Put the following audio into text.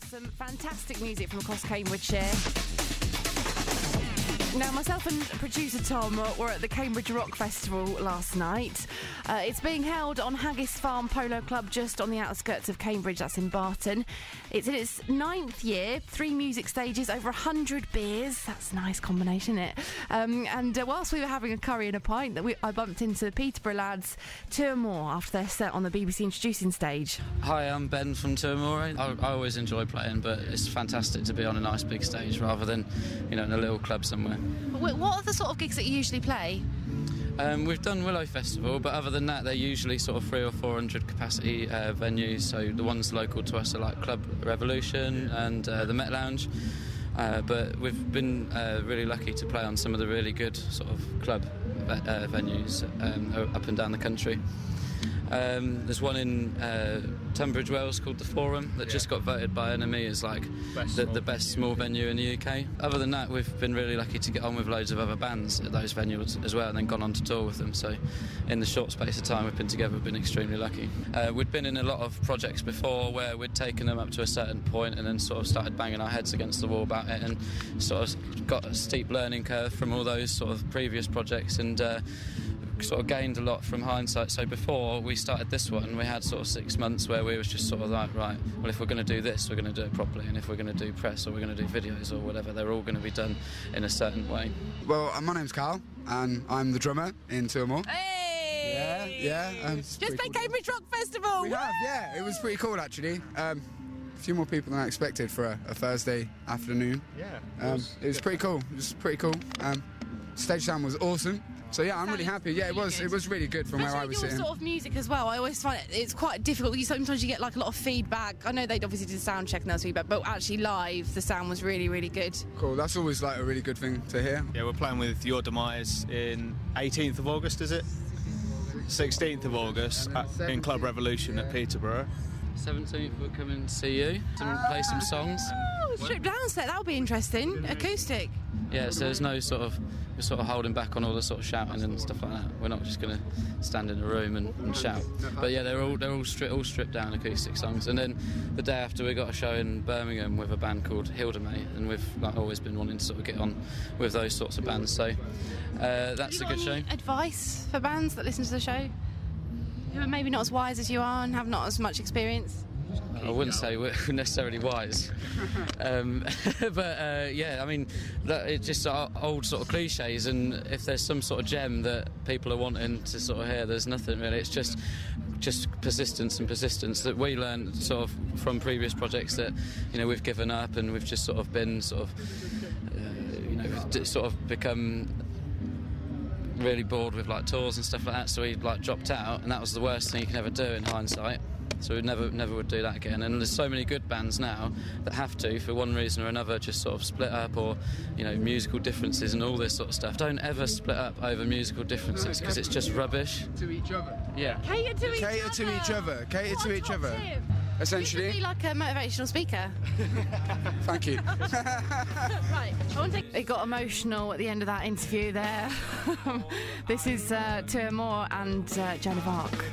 Some fantastic music from across Cambridgeshire. Now, myself and producer Tom were at the Cambridge Rock Festival last night. It's being held on Haggis Farm Polo Club, just on the outskirts of Cambridge. That's in Barton. It's in its 9th year, 3 music stages, over 100 beers. That's a nice combination, isn't it? And whilst we were having a curry and a pint, I bumped into the Peterborough lads, Amore, after their set on the BBC Introducing stage. Hi, I'm Ben from Amore. I always enjoy playing, but it's fantastic to be on a nice big stage rather than, in a little club somewhere. What are the sort of gigs that you usually play? We've done Willow Festival, but other than that, they're usually sort of 300 or 400 capacity venues. So the ones local to us are like Club Revolution and the Met Lounge. But we've been really lucky to play on some of the really good sort of club venues up and down the country. There's one in Tunbridge Wells called the Forum that just got voted by NME as like the best small venue in the UK. Other than that, we've been really lucky to get on with loads of other bands at those venues as well, and then gone on to tour with them. So in the short space of time we've been together, we've been extremely lucky. We'd been in a lot of projects before where we'd taken them up to a certain point and then sort of started banging our heads against the wall about it, and sort of got a steep learning curve from all those sort of previous projects, and sort of gained a lot from hindsight. So before we started this one, we had sort of 6 months where we was just sort of like, right, well, if we're going to do this, we're going to do it properly, and if we're going to do press or we're going to do videos or whatever, they're all going to be done in a certain way. Well, my name's Carl, and I'm the drummer in Amore. Hey! Yeah. Just played Cambridge Rock Festival! We have, yeah. It was pretty cool, actually. A few more people than I expected for a Thursday afternoon. Yeah. It was pretty cool. Stage sound was awesome. So yeah, I'm really happy. Yeah, it was really good from where I was sitting. Your sort of music as well, I always find it's quite difficult. Sometimes you get like a lot of feedback. I know they'd obviously did sound check and there was feedback, but actually live the sound was really, really good. Cool, that's always like a really good thing to hear. Yeah, we're playing with Your Demise in 18th of August, is it? 16th of August in Club Revolution at Peterborough. 17th we'll come and see you and play some songs. Oh, stripped down set, that'll be interesting. Acoustic. Yeah, so there's no we're sort of holding back on all the sort of shouting and stuff like that. We're not just going to stand in a room and shout. But yeah, they're all stripped down acoustic songs. And then the day after, we got a show in Birmingham with a band called Hildemay, and we've always been wanting to sort of get on with those sorts of bands. So that's a good show. Advice for bands that listen to the show, who are maybe not as wise as you are and have not as much experience? I wouldn't say we're necessarily wise, but yeah, I mean, it's just old sort of cliches, and if there's some sort of gem that people are wanting to sort of hear, there's nothing really. It's just persistence that we learned sort of from previous projects that we've given up, and we've just sort of been sort of become really bored with like tours and stuff like that, so we like dropped out, and that was the worst thing you can ever do in hindsight. So we never would do that again. And there's so many good bands now that have to, for one reason or another, just sort of split up, or musical differences and all this sort of stuff. Don't ever split up over musical differences, because it's just rubbish. To each other. Yeah. Cater to each other. Tip. Essentially. You could be like a motivational speaker. Thank you. Right. It got emotional at the end of that interview there. This is Amore and Joan of Arc.